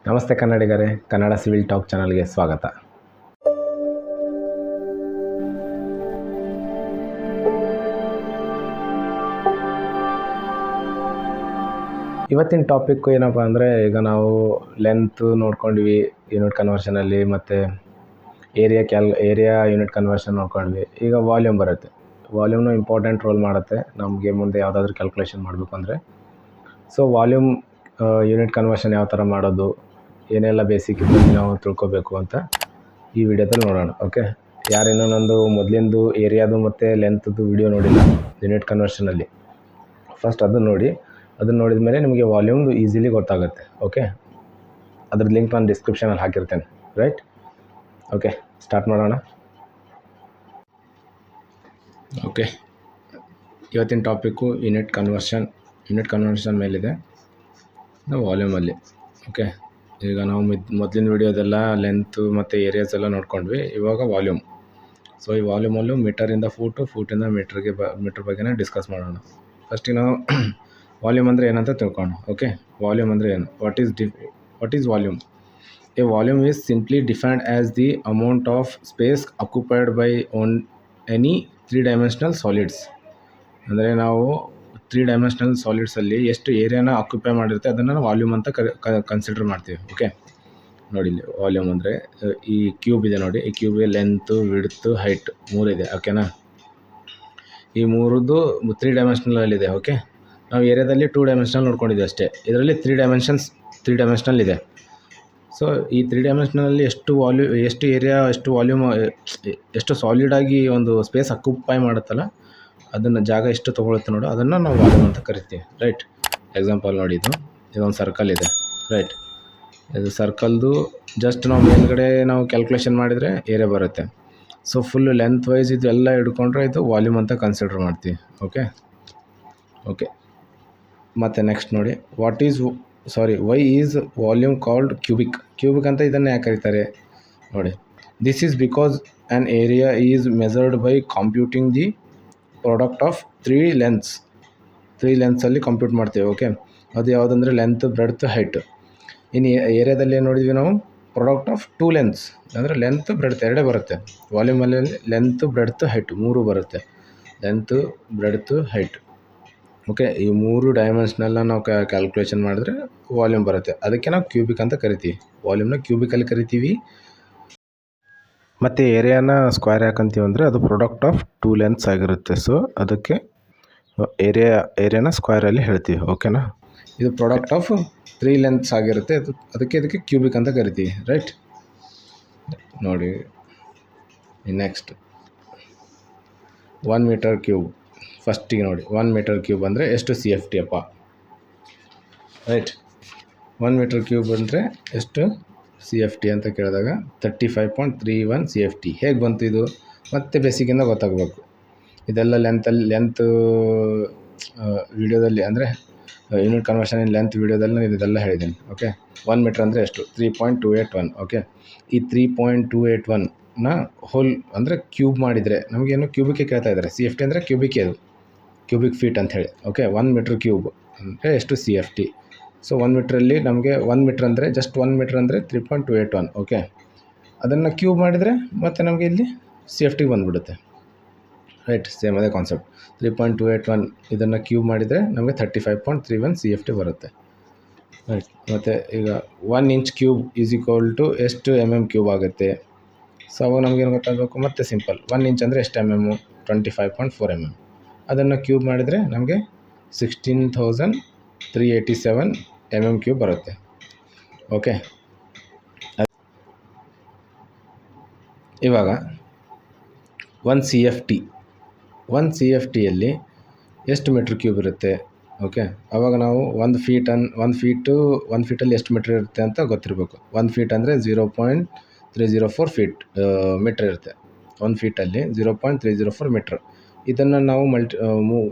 ನಮಸ್ತೆ ಕನ್ನಡಿಗರೇ, Kannada civil talk ಚಾನಲ್ಗೆ ಸ್ವಾಗತ. ಇವತ್ತಿನ ಟಾಪಿಕ್ಕು ಏನಪ್ಪ ಅಂದರೆ, ಈಗ ನಾವು ಲೆಂತ್ ನೋಡ್ಕೊಂಡ್ವಿ ಯೂನಿಟ್ ಕನ್ವರ್ಷನಲ್ಲಿ, ಮತ್ತು ಏರಿಯಾ ಯೂನಿಟ್ ಕನ್ವರ್ಷನ್ ನೋಡ್ಕೊಂಡ್ವಿ. ಈಗ ವಾಲ್ಯೂಮ್ ಬರುತ್ತೆ. ವಾಲ್ಯೂಮ್ನು ಇಂಪಾರ್ಟೆಂಟ್ ರೋಲ್ ಮಾಡುತ್ತೆ ನಮಗೆ ಮುಂದೆ ಯಾವುದಾದ್ರೂ ಕ್ಯಾಲ್ಕುಲೇಷನ್ ಮಾಡಬೇಕು ಅಂದರೆ. ಸೊ ವಾಲ್ಯೂಮ್ ಯೂನಿಟ್ ಕನ್ವರ್ಷನ್ ಯಾವ ಥರ ಮಾಡೋದು, ಏನೆಲ್ಲ ಬೇಸಿಕ್ ಇದ್ದಲ್ಲಿ ನಾವು ತಿಳ್ಕೊಬೇಕು ಅಂತ ಈ ವಿಡಿಯೋದಲ್ಲಿ ನೋಡೋಣ. ಓಕೆ, ಯಾರೇನೋ ನಂದು ಮೊದಲಿಂದು ಏರಿಯಾದು ಮತ್ತು ಲೆಂತ್ದು ವಿಡಿಯೋ ನೋಡಿಲ್ಲ ಯೂನಿಟ್ ಕನ್ವರ್ಷನಲ್ಲಿ, ಫಸ್ಟ್ ಅದನ್ನು ನೋಡಿ. ಅದನ್ನು ನೋಡಿದ ಮೇಲೆ ನಿಮಗೆ ವಾಲ್ಯೂಮ್ದು ಈಸಿಲಿ ಗೊತ್ತಾಗುತ್ತೆ. ಓಕೆ, ಅದ್ರದ್ದು ಲಿಂಕ್ ನಾನು ಡಿಸ್ಕ್ರಿಪ್ಷನಲ್ಲಿ ಹಾಕಿರ್ತೇನೆ. ರೈಟ್, ಓಕೆ, ಸ್ಟಾರ್ಟ್ ಮಾಡೋಣ. ಓಕೆ, ಇವತ್ತಿನ ಟಾಪಿಕ್ಕು ಯೂನಿಟ್ ಕನ್ವರ್ಷನ್ ಮೇಲಿದೆ, ವಾಲ್ಯೂಮಲ್ಲಿ. ಓಕೆ, ಈಗ ನಾವು ಮೊದಲಿನ ವಿಡಿಯೋದೆಲ್ಲ ಲೆಂತು ಮತ್ತು ಏರಿಯಾಸ್ ಎಲ್ಲ ನೋಡ್ಕೊಂಡ್ವಿ. ಇವಾಗ ವಾಲ್ಯೂಮ್. ಸೊ ಈ ವಾಲ್ಯೂಮಲ್ಲೂ ಮೀಟರಿಂದ ಫೂಟಿಂದ ಮೀಟ್ರ್ ಬಗ್ಗೆನೇ ಡಿಸ್ಕಸ್ ಮಾಡೋಣ. ಫಸ್ಟಿಗೆ ನಾವು ವಾಲ್ಯೂಮ್ ಅಂದರೆ ಏನಂತ ತಿಳ್ಕೊಂಡು. ಓಕೆ, ವಾಲ್ಯೂಮ್ ಅಂದರೆ ಏನು? What is volume? A volume is simply defined as the amount of space occupied by any 3 dimensional solids. ಅಂದರೆ ನಾವು 3 ಡೈಮೆನ್ಷನಲ್ ಸಾಲಿಡ್ಸಲ್ಲಿ ಎಷ್ಟು ಏರಿಯಾನ ಆಕ್ಯುಪೈ ಮಾಡಿರುತ್ತೆ ಅದನ್ನು ವಾಲ್ಯೂಮ್ ಅಂತ ಕನ್ಸಿಡರ್ ಮಾಡ್ತೀವಿ. ಓಕೆ, ನೋಡಿ ಇಲ್ಲಿ ವಾಲ್ಯೂಮ್ ಅಂದರೆ ಈ ಕ್ಯೂಬ್ ಇದೆ ನೋಡಿ, ಈ ಕ್ಯೂಬ್ಗೆ ಲೆಂತು, ವಿಡ್ತು, ಹೈಟ್ 3 ಇದೆ. ಓಕೆನಾ, ಈ ಮೂರದ್ದು 3 ಡೈಮೆನ್ಷನಲ್ಲಿದೆ. ಓಕೆ, ನಾವು ಏರಿಯಾದಲ್ಲಿ 2 ಡೈಮೆನ್ಷನಲ್ ನೋಡ್ಕೊಂಡಿದ್ದೆ ಅಷ್ಟೇ. ಇದರಲ್ಲಿ 3 ಡೈಮೆನ್ಷನಲ್ ಇದೆ. ಸೊ ಈ 3 ಡೈಮೆನ್ಷನಲ್ಲಿ ಎಷ್ಟು ಏರಿಯಾ, ಎಷ್ಟು ವಾಲ್ಯೂಮ್, ಎಷ್ಟು ಸಾಲಿಡಾಗಿ ಒಂದು ಸ್ಪೇಸ್ ಅಕ್ಯುಪೈ ಮಾಡುತ್ತಲ್ಲ, ಅದನ್ನು ಜಾಗ ಎಷ್ಟು ತೊಗೊಳುತ್ತೆ ನೋಡು, ಅದನ್ನು ನಾವು ವಾಲ್ಯೂಮ್ ಅಂತ ಕರಿತೀವಿ. ರೈಟ್, ಎಕ್ಸಾಂಪಲ್ ನೋಡಿ, ಇದೊಂದು ಸರ್ಕಲ್ ಇದೆ. ರೈಟ್, ಇದು ಸರ್ಕಲ್ದು ಜಸ್ಟ್ ನಾವು ಮೇಲ್ಗಡೆ ನಾವು ಕ್ಯಾಲ್ಕುಲೇಷನ್ ಮಾಡಿದರೆ ಏರಿಯಾ ಬರುತ್ತೆ. ಸೊ ಫುಲ್ಲು ಲೆಂತ್ ವೈಸ್ ಇದೆಲ್ಲ ಹಿಡ್ಕೊಂಡ್ರೆ ಇದು ವಾಲ್ಯೂಮ್ ಅಂತ ಕನ್ಸಿಡರ್ ಮಾಡ್ತೀವಿ. ಓಕೆ, ಮತ್ತು ನೆಕ್ಸ್ಟ್ ನೋಡಿ, why is volume called cubic ಅಂತ ಇದನ್ನು ಯಾಕೆ ಕರೀತಾರೆ ನೋಡಿ. This is because an area is measured by computing the product of 3 ಲೆಂತ್ಸಲ್ಲಿ ಕಂಪ್ಯೂಟ್ ಮಾಡ್ತೀವಿ. ಓಕೆ, ಅದು ಯಾವುದಂದರೆ ಲೆಂತ್, ಬ್ರೆಡ್ತ್, ಹೈಟ್. ಇನ್ನು ಏರಿಯಾದಲ್ಲಿ ಏನು ನೋಡಿದ್ವಿ ನಾವು? ಪ್ರಾಡಕ್ಟ್ ಆಫ್ 2 ಲೆಂತ್ಸ್, ಅಂದರೆ ಲೆಂತ್, ಬ್ರೆಡ್ತ್ ಎರಡೇ ಬರುತ್ತೆ. ವಾಲ್ಯೂಮಲ್ಲಿ ಲೆಂತ್, ಬ್ರೆಡ್ತ್, ಹೈಟ್ 3 ಬರುತ್ತೆ. Length, breadth, height. ಓಕೆ, ಈ 3 ಡೈಮೆನ್ಷನಲ್ಲ ನಾವು ಕ್ಯಾಲ್ಕುಲೇಷನ್ ಮಾಡಿದ್ರೆ ವಾಲ್ಯೂಮ್ ಬರುತ್ತೆ. ಅದಕ್ಕೆ ನಾವು ಕ್ಯೂಬಿಕ್ ಅಂತ ಕರಿತೀವಿ. ವಾಲ್ಯೂಮ್ನ ಕ್ಯೂಬಿಕಲ್ಲಿ ಕರಿತೀವಿ. ಮತ್ತು ಏರಿಯಾನ ಸ್ಕ್ವೇರ್ ಯಾಕಂತೀವಿ ಅಂದರೆ ಅದು ಪ್ರಾಡಕ್ಟ್ ಆಫ್ 2 ಲೆಂತ್ಸ್ ಆಗಿರುತ್ತೆ. ಸೊ ಅದಕ್ಕೆ ಏರಿಯಾನ ಸ್ಕ್ವೇರಲ್ಲಿ ಹೇಳ್ತೀವಿ. ಓಕೆನಾ, ಇದು ಪ್ರಾಡಕ್ಟ್ ಆಫ್ 3 ಲೆಂತ್ಸ್ ಆಗಿರುತ್ತೆ, ಅದಕ್ಕೆ ಕ್ಯೂಬಿಕ್ ಅಂತ ಕರಿತೀವಿ. ರೈಟ್, ನೋಡಿ ನೆಕ್ಸ್ಟ್ 1 ಮೀಟರ್ ಕ್ಯೂಬ್. ಫಸ್ಟಿಗೆ ನೋಡಿ, 1 ಮೀಟರ್ ಕ್ಯೂಬ್ ಅಂದರೆ ಎಷ್ಟು CFT ಅಪ್ಪ? ರೈಟ್, 1 ಮೀಟರ್ ಕ್ಯೂಬ್ ಅಂದರೆ ಎಷ್ಟು CFT ಅಂತ ಕೇಳಿದಾಗ 35.31 CFT. ಹೇಗೆ ಬಂತು ಇದು? ಮತ್ತೆ ಬೇಸಿಕ್ಕಿಂದ ಗೊತ್ತಾಗಬೇಕು. ಇದೆಲ್ಲ ಲೆಂತ್ ವಿಡಿಯೋದಲ್ಲಿ, ಅಂದರೆ ಯೂನಿಟ್ ಕನ್ವರ್ಷನ್ ಇನ್ ಲೆಂತ್ ವಿಡಿಯೋದಲ್ಲಿ ನಾನು ಇದೆಲ್ಲ ಹೇಳಿದ್ದೀನಿ. ಓಕೆ, 1 ಮೀಟರ್ ಅಂದರೆ ಎಷ್ಟು? 3.281. ಓಕೆ, ಈ 3.281ನ ಹೋಲ್ ಅಂದರೆ ಕ್ಯೂಬ್ ಮಾಡಿದರೆ ನಮಗೇನು ಕ್ಯೂಬಿಕ್ಕೆ ಕೇಳ್ತಾ ಇದ್ದಾರೆ. CFT ಅಂದರೆ ಕ್ಯೂಬಿಕ್, ಅದು ಕ್ಯೂಬಿಕ್ ಫೀಟ್ ಅಂಥೇಳಿ. ಓಕೆ, 1 ಮೀಟರ್ ಕ್ಯೂಬ್ ಅಂದರೆ ಎಷ್ಟು CFT? ಸೊ 1 ಮೀಟ್ರಲ್ಲಿ ನಮಗೆ 1 ಮೀಟ್ರ್ ಅಂದರೆ ಜಸ್ಟ್ 1 ಮೀಟ್ರ್ ಅಂದರೆ 3.281. ಓಕೆ, ಅದನ್ನು ಕ್ಯೂಬ್ ಮಾಡಿದರೆ ಮತ್ತು ನಮಗೆ ಇಲ್ಲಿ CFT ಬಂದುಬಿಡುತ್ತೆ. ರೈಟ್, ಸೇಮ್ ಅದೇ ಕಾನ್ಸೆಪ್ಟ್. 3.281 ಇದನ್ನು ಕ್ಯೂಬ್ ಮಾಡಿದರೆ ನಮಗೆ 35.31 CFT ಬರುತ್ತೆ. ರೈಟ್, ಮತ್ತು ಈಗ 1 inch cube is equal to ಎಷ್ಟು ಕ್ಯೂಬ್ ಆಗುತ್ತೆ? ಸೊ ಅವಾಗ ನಮಗೇನು ಗೊತ್ತಾಗಬೇಕು? ಮತ್ತೆ ಸಿಂಪಲ್, 1 ಇಂಚ್ ಅಂದರೆ ಎಷ್ಟು MM? 25.4 ಅದನ್ನು ಕ್ಯೂಬ್ ಮಾಡಿದರೆ ನಮಗೆ 16,387 ಕ್ಯೂಬ್ ಬರುತ್ತೆ. ಓಕೆ, ಇವಾಗ 1 CFTಯಲ್ಲಿ ಎಷ್ಟು ಮೀಟ್ರ್ ಕ್ಯೂಬ್ ಇರುತ್ತೆ? ಓಕೆ, ಆವಾಗ ನಾವು 1 ಫೀಟಲ್ಲಿ ಎಷ್ಟು ಮೀಟ್ರ್ ಇರುತ್ತೆ ಅಂತ ಗೊತ್ತಿರಬೇಕು. 1 ಫೀಟ್ ಅಂದರೆ 0.304 ಮೀಟ್ರ್ ಇರುತ್ತೆ. 1 ಫೀಟಲ್ಲಿ 0.304 ಮೀಟ್ರ್. ಇದನ್ನು ನಾವು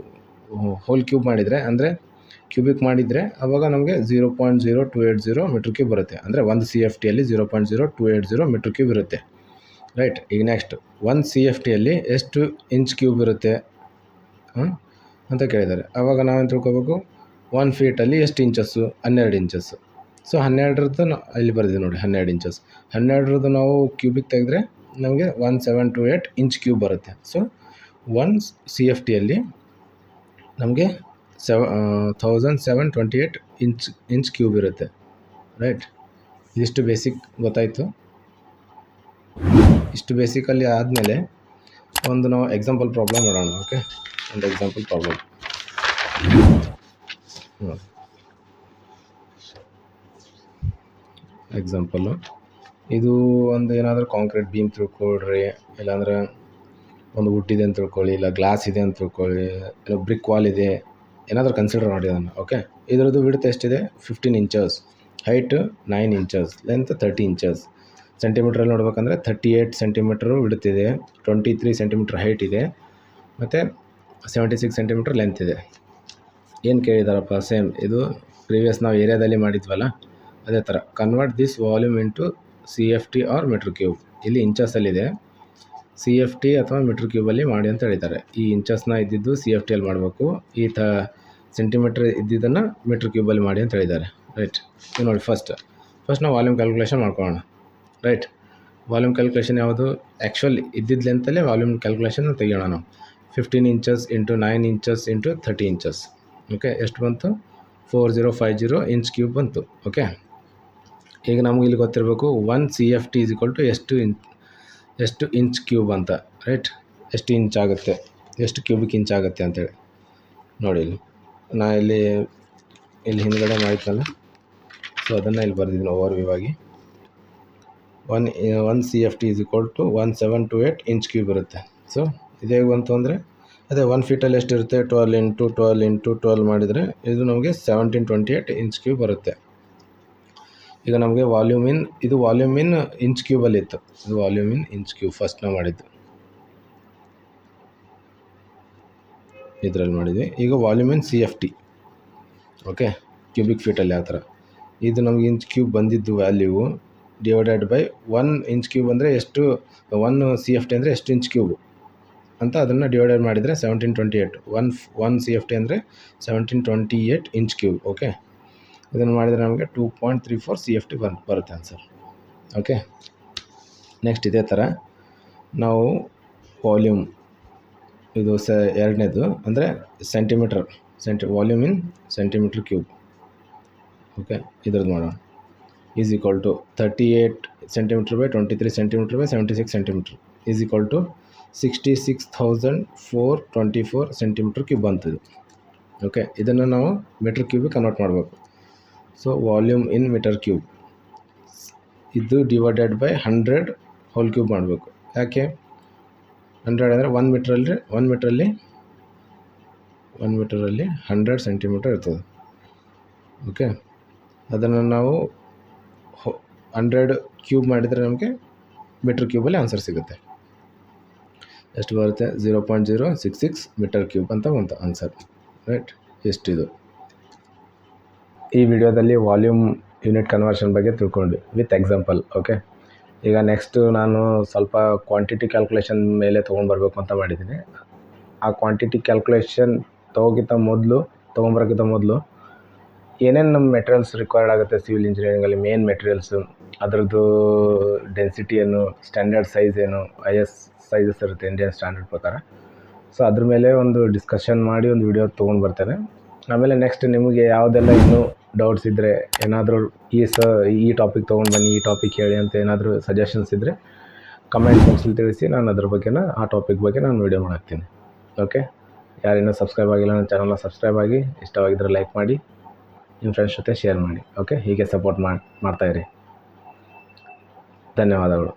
ಹೋಲ್ ಕ್ಯೂಬ್ ಮಾಡಿದರೆ, ಅಂದರೆ ಕ್ಯೂಬಿಕ್ ಮಾಡಿದರೆ, ಆವಾಗ ನಮಗೆ 0.0280 ಮೀಟ್ರ್ ಕ್ಯೂಬ್ ಬರುತ್ತೆ. ಅಂದರೆ 1 CFTಯಲ್ಲಿ 0.0280 ಮೀಟ್ರ್ ಕ್ಯೂಬ್ ಇರುತ್ತೆ. ರೈಟ್, ಈಗ ನೆಕ್ಸ್ಟ್ 1 CFTಯಲ್ಲಿ ಎಷ್ಟು ಇಂಚ್ ಕ್ಯೂಬ್ ಇರುತ್ತೆ ಅಂತ ಕೇಳಿದ್ದಾರೆ. ಆವಾಗ ನಾವೇನು ತಿಳ್ಕೊಬೇಕು? 1 ಫೀಟಲ್ಲಿ ಎಷ್ಟು ಇಂಚಸ್ಸು? 12 ಇಂಚಸ್ಸು. ಸೊ 12ರದ್ದು ಇಲ್ಲಿ ಬರೆದಿದೆ ನೋಡಿ 12 ಇಂಚಸ್. 12ರದ್ದು ನಾವು ಕ್ಯೂಬಿಕ್ ತೆಗೆದ್ರೆ ನಮಗೆ 1728 ಇಂಚ್ ಕ್ಯೂಬ್ ಬರುತ್ತೆ. ಸೊ 1 CFTಯಲ್ಲಿ ನಮಗೆ 1728 ಇಂಚ್ ಕ್ಯೂಬ್ ಇರುತ್ತೆ. ರೈಟ್, ಇದಿಷ್ಟು ಬೇಸಿಕ್ ಗೊತ್ತಾಯಿತು. ಇಷ್ಟು ಬೇಸಿಕಲ್ಲಿ ಆದಮೇಲೆ ಒಂದು ನಾವು ಎಕ್ಸಾಂಪಲ್ ಪ್ರಾಬ್ಲಮ್ ಮಾಡೋಣ. ಓಕೆ, ಒಂದು ಎಕ್ಸಾಂಪಲ್ ಪ್ರಾಬ್ಲಮ್. ಎಕ್ಸಾಂಪಲ್ಲು ಇದು ಒಂದು ಏನಾದರೂ ಕಾಂಕ್ರೀಟ್ ಬೀಮ್ ತಿಳ್ಕೊಳ್ರಿ, ಇಲ್ಲಾಂದ್ರೆ ಒಂದು ವುಡ್ ಇದೆ ಅಂತ ತಿಳ್ಕೊಳ್ಳಿ, ಇಲ್ಲ ಗ್ಲಾಸ್ ಇದೆ ಅಂತ ತಿಳ್ಕೊಳ್ಳಿ, ಇಲ್ಲ ಬ್ರಿಕ್ ವಾಲ್ ಇದೆ, ಏನಾದರೂ ಕನ್ಸಿಡರ್ ಮಾಡಿ ಅದನ್ನು. ಓಕೆ, ಇದರದ್ದು ವಿಡ್ತ್ ಎಷ್ಟಿದೆ? 15 inches, height 9 inches, length 30 inches. ಸೆಂಟಿಮೀಟ್ರಲ್ಲಿ ನೋಡ್ಬೇಕಂದ್ರೆ 38 ಸೆಂಟಿಮೀಟ್ರು ವಿಡ್ತ್ ಇದೆ, 23 ಸೆಂಟಿಮೀಟ್ರ್ ಹೈಟ್ ಇದೆ, ಮತ್ತು 76 ಸೆಂಟಿಮೀಟ್ರ್ ಲೆಂತ್ ಇದೆ. ಏನು ಕೇಳಿದಾರಪ್ಪ? ಸೇಮ್ ಇದು ಪ್ರೀವಿಯಸ್ ನಾವು ಏರಿಯಾದಲ್ಲಿ ಮಾಡಿದ್ವಲ್ಲ ಅದೇ ಥರ. Convert this volume into CFT or metre cube. ಇಲ್ಲಿ ಇಂಚಸಲ್ಲಿದೆ, CFT ಅಥವಾ ಮೀಟ್ರ್ ಕ್ಯೂಬಲ್ಲಿ ಮಾಡಿ ಅಂತ ಹೇಳಿದ್ದಾರೆ. ಈ ಇಂಚಸ್ನ ಇದ್ದಿದ್ದು CFTಯಲ್ಲಿ ಮಾಡಬೇಕು, ಈ ಸೆಂಟಿಮೀಟ್ರ್ ಇದ್ದಿದ್ದನ್ನು ಮೀಟ್ರ್ ಕ್ಯೂಬಲ್ಲಿ ಮಾಡಿ ಅಂತ ಹೇಳಿದ್ದಾರೆ. ರೈಟ್, ಇದು ನೋಡಿ ಫಸ್ಟ್ ನಾವು ವಾಲ್ಯೂಮ್ ಕ್ಯಾಲ್ಕುಲೇಷನ್ ಮಾಡ್ಕೊಳ್ಳೋಣ. ರೈಟ್, ವಾಲ್ಯೂಮ್ ಕ್ಯಾಲ್ಕುಲೇಷನ್ ಯಾವುದು? ಆ್ಯಕ್ಚುಲ್ ಇದ್ದಿದ್ದ ಲೆಂತಲ್ಲೇ ವಾಲ್ಯೂಮ್ ಕ್ಯಾಲ್ಕುಲೇಷನ್ ತೆಗಿಯೋಣ ನಾವು. 15 inches into 9 inches into 30 inches. Okay, ಎಷ್ಟು ಬಂತು? 4050 ಇಂಚ್ ಕ್ಯೂಬ್ ಬಂತು. ಓಕೆ, ಈಗ ನಮಗೆ ಇಲ್ಲಿ ಗೊತ್ತಿರಬೇಕು 1 CFT ಈಸ್ ಈಕ್ವಲ್ ಟು ಎಷ್ಟು ಇಂಚ್ ಕ್ಯೂಬ್ ಅಂತ. ರೈಟ್, ಎಷ್ಟು ಇಂಚ್ ಆಗುತ್ತೆ, ಎಷ್ಟು ಕ್ಯೂಬಿಕ್ ಇಂಚ್ ಆಗುತ್ತೆ ಅಂತೇಳಿ ನೋಡಿ. ನಾ ಇಲ್ಲಿ ಹಿಂದ್ಗಡೆ ಮಾಡಿದ್ನಲ್ಲ, ಸೊ ಅದನ್ನು ಇಲ್ಲಿ ಬರೆದಿದ್ದೀನಿ ಓವರ್ ವ್ಯೂ ಆಗಿ. 1 CFT is equal to 1728 inch cube ಇರುತ್ತೆ. ಸೊ ಇದೇ ಬಂತು ಅಂದರೆ ಅದೇ 1 ಫೀಟಲ್ಲಿ ಎಷ್ಟಿರುತ್ತೆ? 12 ಇಂಟು 12 ಇಂಟು 12 ಮಾಡಿದರೆ ಇದು ನಮಗೆ 1728 ಇಂಚ್ ಕ್ಯೂಬ್ ಬರುತ್ತೆ. ಈಗ ನಮಗೆ ಇದು ವಾಲ್ಯೂಮ್ ಇನ್ ಇಂಚ್ ಕ್ಯೂಬಲ್ಲಿ ಇತ್ತು. ಇದು volume in inch cube first ನಾವು ಮಾಡಿದ್ದು, ಇದರಲ್ಲಿ ಮಾಡಿದ್ವಿ. ಈಗ volume in CFT. Okay, cubic ಫೀಟಲ್ಲಿ ಯಾವ ಥರ ಇದು ನಮಗೆ ಇಂಚ್ ಕ್ಯೂಬ್ ಬಂದಿದ್ದು value divided by 1 inch cube ಅಂದರೆ ಎಷ್ಟು, 1 CFT ಅಂದರೆ ಎಷ್ಟು ಇಂಚ್ ಕ್ಯೂಬ್ ಅಂತ ಅದನ್ನು ಡಿವೈಡೆಡ್ ಮಾಡಿದರೆ 1728. 1 CFT ಅಂದರೆ 1728 ಇಂಚ್ ಕ್ಯೂಬ್. ಓಕೆ, ಇದನ್ನು ಮಾಡಿದರೆ ನಮಗೆ 2.34 CFT ಬರುತ್ತೆ ಆನ್ಸರ್. ಓಕೆ, ನೆಕ್ಸ್ಟ್ ಇದೇ ಥರ ನಾವು ವಾಲ್ಯೂಮ್ ಇದು ಎರಡನೇದು ಅಂದರೆ volume in centimetre cube. Okay, ಇದ್ರದ್ದು ಮಾಡೋಣ. Is equal to 38 centimetre by 23 centimetre by 76 centimetre is equal to 66,424 centimetre cube ಬಂತಿದ್ದು. ಓಕೆ, ಇದನ್ನು ನಾವು ಮೀಟ್ರ್ ಕ್ಯೂಬಿಗೆ ಕನ್ವರ್ಟ್ ಮಾಡಬೇಕು. So volume in metre cube ಇದು ಡಿವೈಡೆಡ್ ಬೈ 100 ಹೋಲ್ ಕ್ಯೂಬ್ ಮಾಡಬೇಕು. ಯಾಕೆ 100 ಅಂದರೆ 1 ಮೀಟ್ರಲ್ಲಿ 100 ಸೆಂಟಿಮೀಟರ್ ಇರ್ತದೆ. ಓಕೆ, ಅದನ್ನು ನಾವು 100 ಕ್ಯೂಬ್ ಮಾಡಿದರೆ ನಮಗೆ ಮೀಟ್ರ್ ಕ್ಯೂಬಲ್ಲಿ ಆನ್ಸರ್ ಸಿಗುತ್ತೆ. ಎಷ್ಟು ಬರುತ್ತೆ? 0.066 ಮೀಟರ್ ಕ್ಯೂಬ್ ಅಂತ ಬಂತು ಆನ್ಸರ್. ರೈಟ್, ಎಷ್ಟಿದು ಈ ವಿಡಿಯೋದಲ್ಲಿ ವಾಲ್ಯೂಮ್ ಯೂನಿಟ್ ಕನ್ವರ್ಷನ್ ಬಗ್ಗೆ ತಿಳ್ಕೊಂಡ್ವಿ ವಿತ್ ಎಕ್ಸಾಂಪಲ್. ಓಕೆ, ಈಗ ನೆಕ್ಸ್ಟು ನಾನು ಸ್ವಲ್ಪ ಕ್ವಾಂಟಿಟಿ ಕ್ಯಾಲ್ಕುಲೇಷನ್ ಮೇಲೆ ತೊಗೊಂಡ್ಬರ್ಬೇಕು ಅಂತ ಮಾಡಿದ್ದೀನಿ. ಆ ಕ್ವಾಂಟಿಟಿ ಕ್ಯಾಲ್ಕುಲೇಷನ್ ತೊಗೊಂಬರೋಕ್ಕಿಂತ ಮೊದಲು ಏನೇನು ನಮ್ಮ ಮೆಟೀರಿಯಲ್ಸ್ ರಿಕ್ವೈರ್ಡ್ ಆಗುತ್ತೆ ಸಿವಿಲ್ ಇಂಜಿನಿಯರಿಂಗಲ್ಲಿ, ಮೇನ್ ಮೆಟೀರಿಯಲ್ಸು, ಅದರದ್ದು ಡೆನ್ಸಿಟಿ ಏನು, ಸ್ಟ್ಯಾಂಡರ್ಡ್ ಸೈಜ್ ಏನು, IS ಸೈಜಸ್ ಇರುತ್ತೆ ಇಂಡಿಯನ್ ಸ್ಟ್ಯಾಂಡರ್ಡ್ ಪ್ರಕಾರ. ಸೊ ಅದ್ರ ಮೇಲೆ ಒಂದು ಡಿಸ್ಕಷನ್ ಮಾಡಿ ಒಂದು ವಿಡಿಯೋ ತೊಗೊಂಡು ಬರ್ತೇನೆ. ಆಮೇಲೆ ನೆಕ್ಸ್ಟ್ ನಿಮಗೆ ಯಾವುದೆಲ್ಲ ಇನ್ನೂ ಡೌಟ್ಸ್ ಇದ್ದರೆ, ಏನಾದರೂ ಈ ಟಾಪಿಕ್ ತೊಗೊಂಡು ಬನ್ನಿ, ಈ ಟಾಪಿಕ್ ಹೇಳಿ ಅಂತ ಏನಾದರೂ ಸಜೆಷನ್ಸ್ ಇದ್ದರೆ ಕಮೆಂಟ್ ಬಾಕ್ಸಲ್ಲಿ ತಿಳಿಸಿ. ನಾನು ಅದ್ರ ಬಗ್ಗೆನ ಆ ಟಾಪಿಕ್ ಬಗ್ಗೆ ನಾನು ವಿಡಿಯೋ ಮಾಡ್ತೀನಿ. ಓಕೆ, ಯಾರಿನ್ನೂ ಸಬ್ಸ್ಕ್ರೈಬ್ ಆಗಿಲ್ಲ ನನ್ನ ಚಾನಲ್ನ ಸಬ್ಸ್ಕ್ರೈಬ್ ಆಗಿ, ಇಷ್ಟವಾಗಿದ್ದರೆ ಲೈಕ್ ಮಾಡಿ, ನಿಮ್ಮ ಫ್ರೆಂಡ್ಸ್ ಜೊತೆ ಶೇರ್ ಮಾಡಿ. ಓಕೆ, ಹೀಗೆ ಸಪೋರ್ಟ್ ಮಾಡ್ತಾಯಿರಿ. ಧನ್ಯವಾದಗಳು.